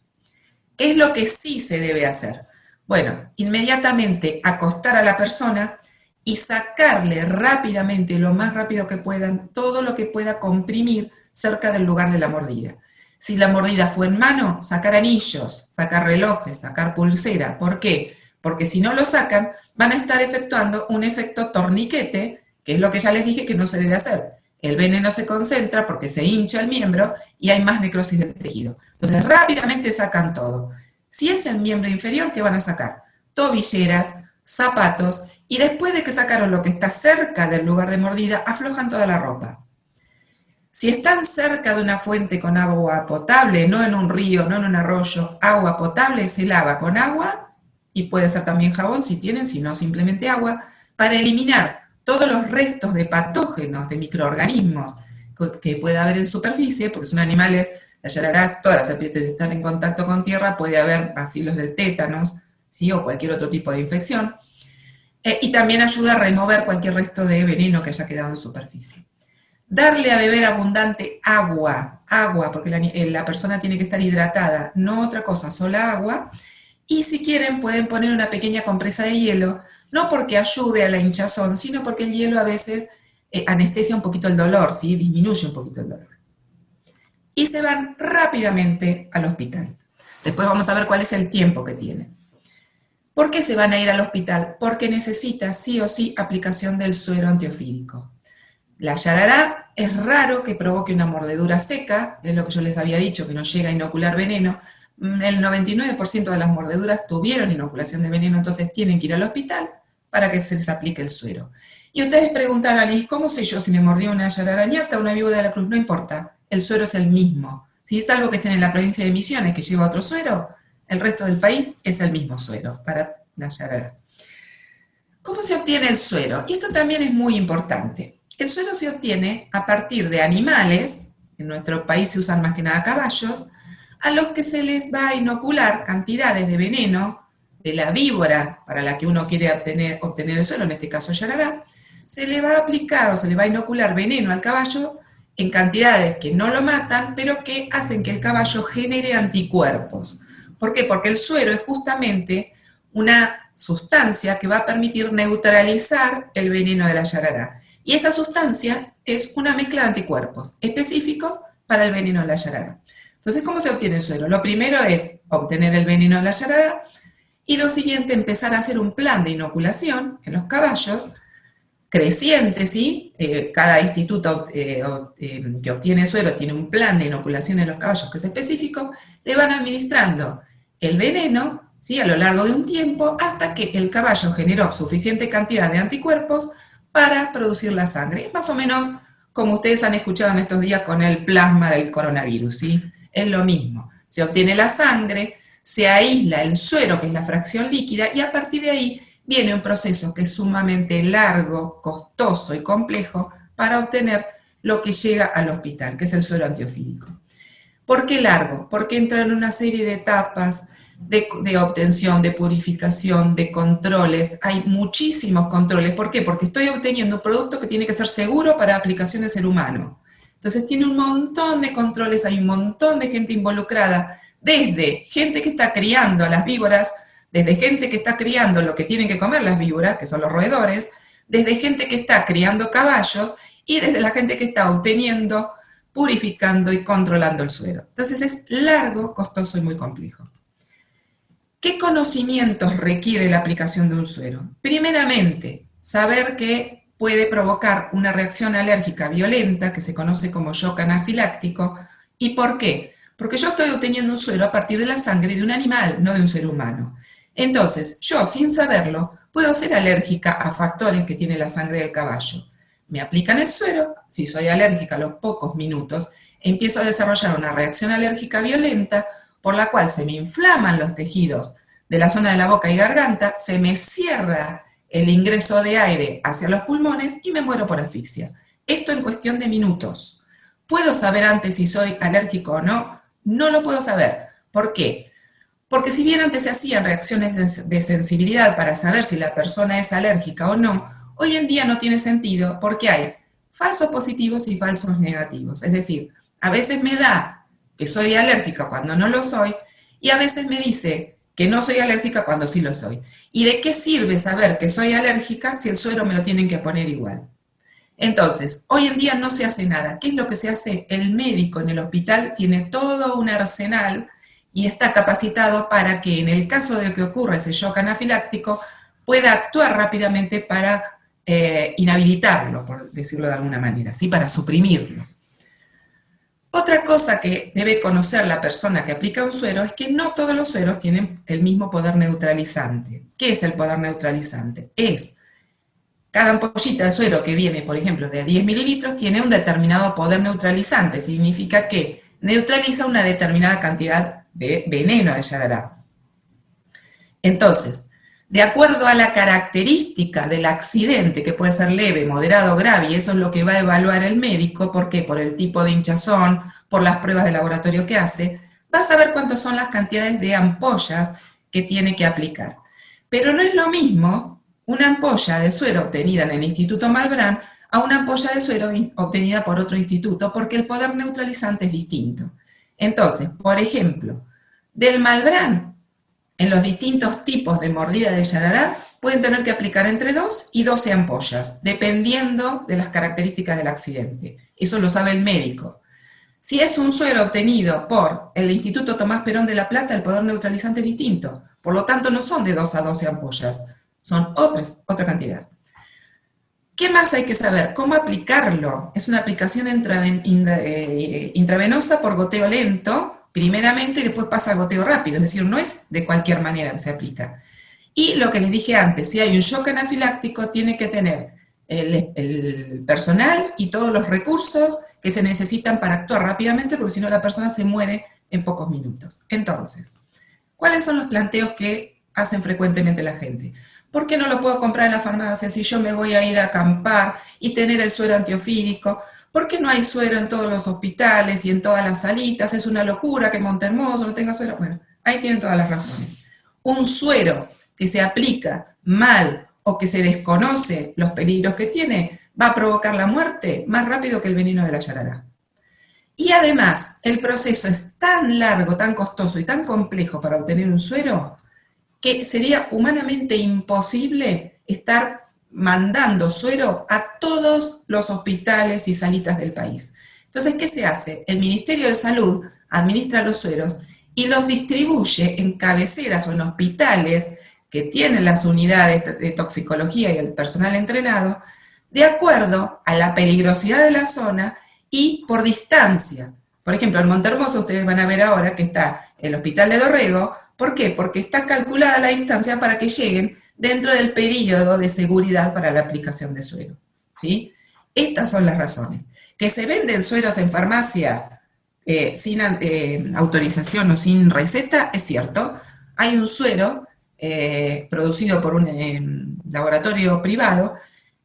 S2: ¿Qué es lo que sí se debe hacer? Bueno, inmediatamente acostar a la persona y sacarle rápidamente, lo más rápido que puedan, todo lo que pueda comprimir cerca del lugar de la mordida. Si la mordida fue en mano, sacar anillos, sacar relojes, sacar pulsera. ¿Por qué? Porque si no lo sacan, van a estar efectuando un efecto torniquete, que es lo que ya les dije que no se debe hacer. el veneno se concentra porque se hincha el miembro y hay más necrosis del tejido. Entonces rápidamente sacan todo. Si es el miembro inferior, ¿qué van a sacar? Tobilleras, zapatos, y después de que sacaron lo que está cerca del lugar de mordida, aflojan toda la ropa. Si están cerca de una fuente con agua potable, no en un río, no en un arroyo, agua potable, se lava con agua, y puede ser también jabón si tienen, si no simplemente agua, para eliminar todos los restos de patógenos, de microorganismos que pueda haber en superficie, porque son animales, la yarará, todas las serpientes están en contacto con tierra, puede haber bacilos del tétanos, ¿sí? O cualquier otro tipo de infección, y también ayuda a remover cualquier resto de veneno que haya quedado en superficie. Darle a beber abundante agua, porque la persona tiene que estar hidratada, no otra cosa, sola agua. Y si quieren pueden poner una pequeña compresa de hielo, no porque ayude a la hinchazón, sino porque el hielo a veces anestesia un poquito el dolor, ¿sí? Disminuye un poquito el dolor. Y se van rápidamente al hospital. Después vamos a ver cuál es el tiempo que tienen. ¿Por qué se van a ir al hospital? Porque necesita sí o sí aplicación del suero antiofídico. La yarará es raro que provoque una mordedura seca, es lo que yo les había dicho, que no llega a inocular veneno. El 99% de las mordeduras tuvieron inoculación de veneno, entonces tienen que ir al hospital para que se les aplique el suero. Y ustedes preguntarán, ¿y cómo sé yo si me mordió una yararañata o una víbora de la cruz? No importa, el suero es el mismo. Si es algo que estén en la provincia de Misiones que lleva otro suero, el resto del país es el mismo suero para la yarará. ¿Cómo se obtiene el suero? Y esto también es muy importante. El suero se obtiene a partir de animales, en nuestro país se usan más que nada caballos, a los que se les va a inocular cantidades de veneno de la víbora para la que uno quiere obtener el suero, en este caso yarará, se le va a aplicar o se le va a inocular veneno al caballo en cantidades que no lo matan, pero que hacen que el caballo genere anticuerpos. ¿Por qué? Porque el suero es justamente una sustancia que va a permitir neutralizar el veneno de la yarará. Y esa sustancia es una mezcla de anticuerpos específicos para el veneno de la yarará. Entonces, ¿cómo se obtiene el suero? Lo primero es obtener el veneno de la yarará y lo siguiente, empezar a hacer un plan de inoculación en los caballos, creciente, ¿sí? Cada instituto que obtiene suero tiene un plan de inoculación en los caballos que es específico, le van administrando el veneno, ¿sí? A lo largo de un tiempo hasta que el caballo generó suficiente cantidad de anticuerpos para producir la sangre. Es más o menos como ustedes han escuchado en estos días con el plasma del coronavirus, ¿sí? Es lo mismo. Se obtiene la sangre, se aísla el suero, que es la fracción líquida, y a partir de ahí viene un proceso que es sumamente largo, costoso y complejo para obtener lo que llega al hospital, que es el suero antiofídico. ¿Por qué largo? Porque entra en una serie de etapas de obtención, de purificación, de controles. Hay muchísimos controles. ¿Por qué? Porque estoy obteniendo un producto que tiene que ser seguro para aplicación en ser humano. Entonces tiene un montón de controles, hay un montón de gente involucrada, desde gente que está criando a las víboras, desde gente que está criando lo que tienen que comer las víboras, que son los roedores, desde gente que está criando caballos y desde la gente que está obteniendo, purificando y controlando el suero. Entonces es largo, costoso y muy complejo. ¿Qué conocimientos requiere la aplicación de un suero? Primeramente, saber que puede provocar una reacción alérgica violenta, que se conoce como shock anafiláctico. ¿Y por qué? Porque yo estoy obteniendo un suero a partir de la sangre de un animal, no de un ser humano. Entonces, yo, sin saberlo, puedo ser alérgica a factores que tiene la sangre del caballo. Me aplican el suero, si soy alérgica a los pocos minutos, empiezo a desarrollar una reacción alérgica violenta, por la cual se me inflaman los tejidos de la zona de la boca y garganta, se me cierra el ingreso de aire hacia los pulmones y me muero por asfixia. Esto en cuestión de minutos. ¿Puedo saber antes si soy alérgico o no? No lo puedo saber. ¿Por qué? Porque si bien antes se hacían reacciones de sensibilidad para saber si la persona es alérgica o no, hoy en día no tiene sentido porque hay falsos positivos y falsos negativos. Es decir, a veces me da que soy alérgica cuando no lo soy, y a veces me dice que no soy alérgica cuando sí lo soy. ¿Y de qué sirve saber que soy alérgica si el suero me lo tienen que poner igual? Entonces, hoy en día no se hace nada. ¿Qué es lo que se hace? El médico en el hospital tiene todo un arsenal y está capacitado para que en el caso de que ocurra ese shock anafiláctico pueda actuar rápidamente para inhabilitarlo, por decirlo de alguna manera, ¿sí? Para suprimirlo. Otra cosa que debe conocer la persona que aplica un suero es que no todos los sueros tienen el mismo poder neutralizante. ¿Qué es el poder neutralizante? Es cada ampollita de suero que viene, por ejemplo, de 10 mililitros, tiene un determinado poder neutralizante. Significa que neutraliza una determinada cantidad de veneno de Yarará. Entonces, de acuerdo a la característica del accidente, que puede ser leve, moderado o grave, y eso es lo que va a evaluar el médico, ¿por qué? Por el tipo de hinchazón, por las pruebas de laboratorio que hace, va a saber cuántas son las cantidades de ampollas que tiene que aplicar. Pero no es lo mismo una ampolla de suero obtenida en el Instituto Malbrán a una ampolla de suero obtenida por otro instituto, porque el poder neutralizante es distinto. Entonces, por ejemplo, del Malbrán, en los distintos tipos de mordida de Yarará, pueden tener que aplicar entre 2 y 12 ampollas, dependiendo de las características del accidente. Eso lo sabe el médico. Si es un suero obtenido por el Instituto Tomás Perón de La Plata, el poder neutralizante es distinto. Por lo tanto, no son de 2 a 12 ampollas, son otra cantidad. ¿Qué más hay que saber? ¿Cómo aplicarlo? Es una aplicación intravenosa por goteo lento, primeramente, y después pasa a goteo rápido, es decir, no es de cualquier manera que se aplica. Y lo que les dije antes, si hay un shock anafiláctico, tiene que tener el personal y todos los recursos que se necesitan para actuar rápidamente, porque si no la persona se muere en pocos minutos. Entonces, ¿cuáles son los planteos que hacen frecuentemente la gente? ¿Por qué no lo puedo comprar en la farmacia si yo me voy a ir a acampar y tener el suero antiofídico? ¿Por qué no hay suero en todos los hospitales y en todas las salitas? Es una locura que Montehermoso no tenga suero. Bueno, ahí tienen todas las razones. Un suero que se aplica mal o que se desconoce los peligros que tiene, va a provocar la muerte más rápido que el veneno de la Yarará. Y además, el proceso es tan largo, tan costoso y tan complejo para obtener un suero, que sería humanamente imposible estar mandando suero a todos los hospitales y salitas del país. Entonces, ¿qué se hace? El Ministerio de Salud administra los sueros y los distribuye en cabeceras o en hospitales que tienen las unidades de toxicología y el personal entrenado, de acuerdo a la peligrosidad de la zona y por distancia. Por ejemplo, en Montehermoso ustedes van a ver ahora que está el hospital de Dorrego. ¿Por qué? Porque está calculada la distancia para que lleguen dentro del periodo de seguridad para la aplicación de suero, ¿sí? Estas son las razones. Que se venden sueros en farmacia sin autorización o sin receta, es cierto. Hay un suero producido por un laboratorio privado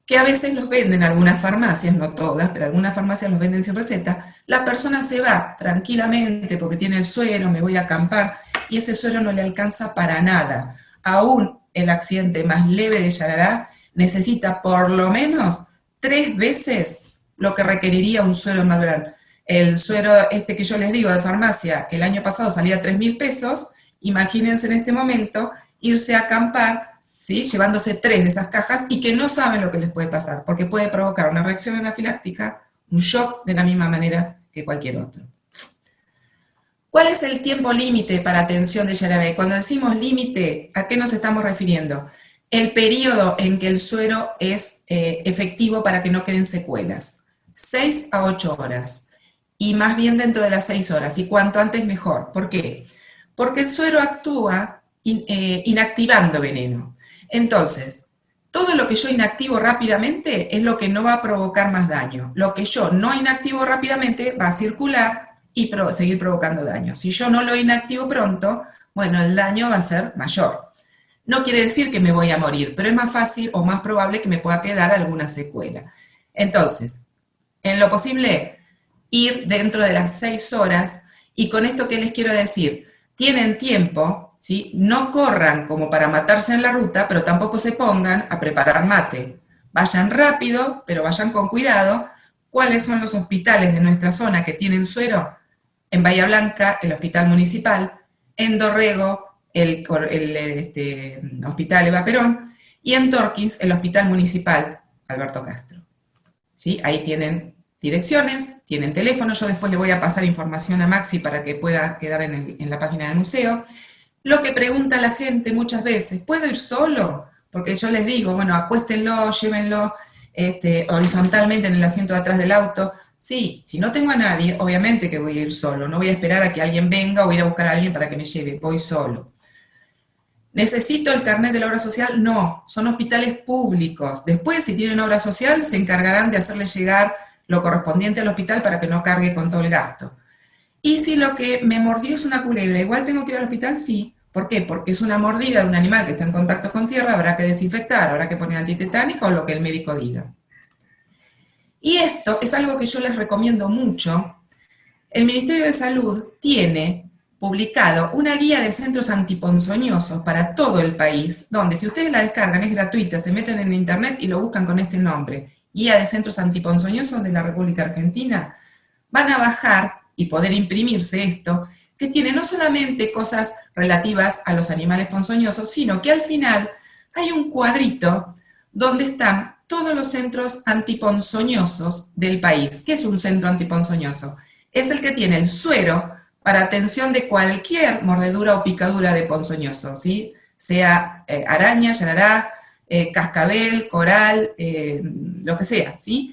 S2: que a veces los venden algunas farmacias, no todas, pero algunas farmacias los venden sin receta. La persona se va tranquilamente porque tiene el suero, me voy a acampar, y ese suero no le alcanza para nada. Aún el accidente más leve de Yarará necesita por lo menos 3 veces lo que requeriría un suero Malbrán. El suero que yo les digo de farmacia, el año pasado salía 3.000 pesos, imagínense en este momento irse a acampar, ¿sí? Llevándose 3 de esas cajas y que no saben lo que les puede pasar, porque puede provocar una reacción anafiláctica, un shock de la misma manera que cualquier otro. ¿Cuál es el tiempo límite para atención de Yarará? Cuando decimos límite, ¿a qué nos estamos refiriendo? El periodo en que el suero es efectivo para que no queden secuelas. 6 a 8 horas. Y más bien dentro de las 6 horas. Y cuanto antes mejor. ¿Por qué? Porque el suero actúa inactivando veneno. Entonces, todo lo que yo inactivo rápidamente es lo que no va a provocar más daño. Lo que yo no inactivo rápidamente va a circular y seguir provocando daño. Si yo no lo inactivo pronto, bueno, el daño va a ser mayor. No quiere decir que me voy a morir, pero es más fácil o más probable que me pueda quedar alguna secuela. Entonces, en lo posible, ir dentro de las 6 horas, y con esto, ¿qué les quiero decir? Tienen tiempo, ¿sí? No corran como para matarse en la ruta, pero tampoco se pongan a preparar mate. Vayan rápido, pero vayan con cuidado. ¿Cuáles son los hospitales de nuestra zona que tienen suero? En Bahía Blanca, el Hospital Municipal, en Dorrego, el Hospital Eva Perón, y en Torkins, el Hospital Municipal Alberto Castro. ¿Sí? Ahí tienen direcciones, tienen teléfonos. Yo después le voy a pasar información a Maxi para que pueda quedar en la página del museo. Lo que pregunta la gente muchas veces, ¿puedo ir solo? porque yo les digo, bueno, acuéstenlo, llévenlo horizontalmente en el asiento de atrás del auto. Sí, si no tengo a nadie, obviamente que voy a ir solo, no voy a esperar a que alguien venga o ir a buscar a alguien para que me lleve, voy solo. ¿Necesito el carnet de la obra social? No, son hospitales públicos. Después, si tienen obra social, se encargarán de hacerle llegar lo correspondiente al hospital para que no cargue con todo el gasto. Y si lo que me mordió es una culebra, ¿igual tengo que ir al hospital? Sí. ¿Por qué? Porque es una mordida de un animal que está en contacto con tierra, habrá que desinfectar, habrá que poner antitetánico o lo que el médico diga. Y esto es algo que yo les recomiendo mucho. El Ministerio de Salud tiene publicado una guía de centros antiponzoñosos para todo el país, donde si ustedes la descargan es gratuita, se meten en internet y lo buscan con este nombre, Guía de Centros Antiponzoñosos de la República Argentina, van a bajar y poder imprimirse esto, que tiene no solamente cosas relativas a los animales ponzoñosos, sino que al final hay un cuadrito donde están todos los centros antiponzoñosos del país. ¿Qué es un centro antiponzoñoso? Es el que tiene el suero para atención de cualquier mordedura o picadura de ponzoñoso, ¿sí? Sea araña, yarará, cascabel, coral, lo que sea, ¿sí?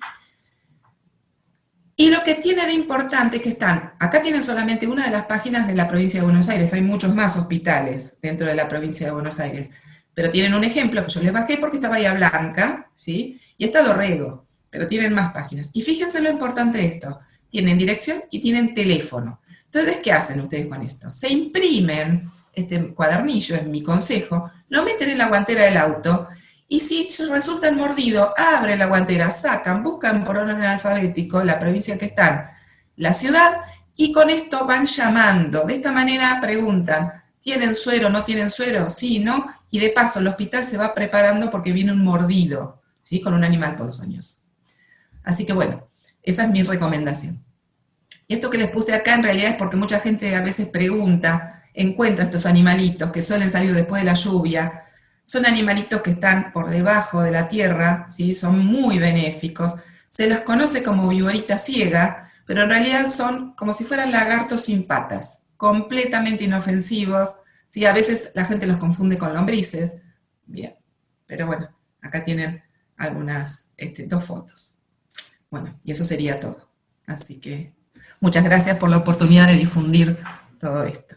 S2: Y lo que tiene de importante es que acá tienen solamente una de las páginas de la provincia de Buenos Aires, hay muchos más hospitales dentro de la provincia de Buenos Aires, pero tienen un ejemplo que yo les bajé porque está Bahía Blanca, ¿sí? Y está Dorrego, pero tienen más páginas. Y fíjense lo importante de esto, tienen dirección y tienen teléfono. Entonces, ¿qué hacen ustedes con esto? Se imprimen este cuadernillo, es mi consejo, lo meten en la guantera del auto, y si resultan mordidos, abren la guantera, sacan, buscan por orden alfabético la provincia en que están, la ciudad, y con esto van llamando. De esta manera preguntan, ¿tienen suero, no tienen suero? Sí, ¿no? Y de paso el hospital se va preparando porque viene un mordido, ¿sí? Con un animal ponzoñoso. Así que bueno, esa es mi recomendación. Y esto que les puse acá en realidad es porque mucha gente a veces pregunta, encuentra estos animalitos que suelen salir después de la lluvia. Son animalitos que están por debajo de la tierra, ¿sí? Son muy benéficos. Se los conoce como viborita ciega, pero en realidad son como si fueran lagartos sin patas, completamente inofensivos. ¿Sí? A veces la gente los confunde con lombrices. Bien, pero bueno, acá tienen algunas, dos fotos. Bueno, y eso sería todo. Así que muchas gracias por la oportunidad de difundir todo esto.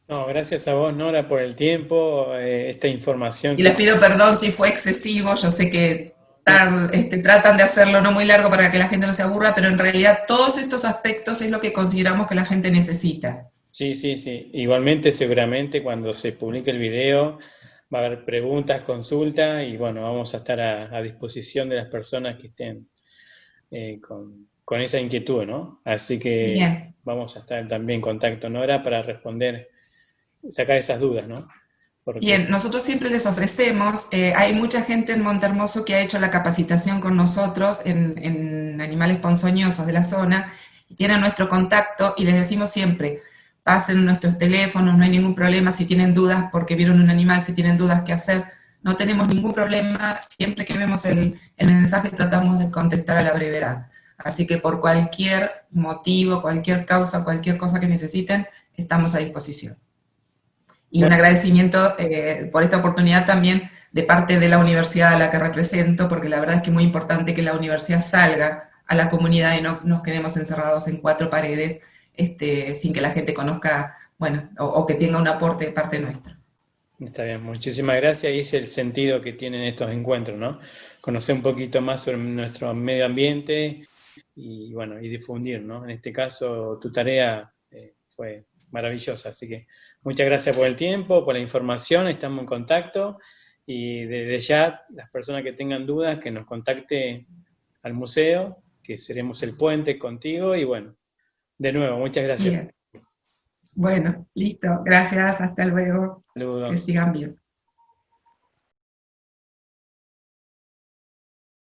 S1: No, gracias a vos, Nora, por el tiempo, esta información
S2: Y
S1: que...
S2: les pido perdón si fue excesivo, yo sé que
S1: No,
S2: tratan de hacerlo no muy largo para que la gente no se aburra, pero en realidad todos estos aspectos es lo que consideramos que la gente necesita.
S1: sí, sí, sí. Igualmente, seguramente cuando se publique el video va a haber preguntas, consultas y bueno, vamos a estar a disposición de las personas que estén con esa inquietud, ¿no? Así que
S2: Bien,
S1: vamos a estar también en contacto, Nora, para responder, sacar esas dudas, ¿no? Porque
S2: bien, nosotros siempre les ofrecemos, hay mucha gente en Montehermoso que ha hecho la capacitación con nosotros en animales ponzoñosos de la zona, y tienen nuestro contacto y les decimos siempre, pasen nuestros teléfonos, no hay ningún problema si tienen dudas porque vieron un animal, si tienen dudas qué hacer, no tenemos ningún problema, siempre que vemos el mensaje tratamos de contestar a la brevedad. Así que por cualquier motivo, cualquier causa, cualquier cosa que necesiten, estamos a disposición. Y un
S1: bueno,
S2: agradecimiento por esta oportunidad también de parte de la universidad a la que represento, porque la verdad es que es muy importante que la universidad salga a la comunidad y no nos quedemos encerrados en cuatro paredes sin que la gente conozca, bueno, o que tenga un aporte de parte nuestra.
S1: está bien, muchísimas gracias y es el sentido que tienen estos encuentros, ¿no? Conocer un poquito más sobre nuestro medio ambiente y bueno, y difundir, ¿no? En este caso, tu tarea fue maravillosa, así que muchas gracias por el tiempo, por la información, estamos en contacto y desde ya las personas que tengan dudas que nos contacten al museo, que seremos el puente contigo y bueno, de nuevo, muchas gracias.
S2: Bien, bueno, listo, gracias, hasta luego, que
S1: Saludos.
S2: sigan bien.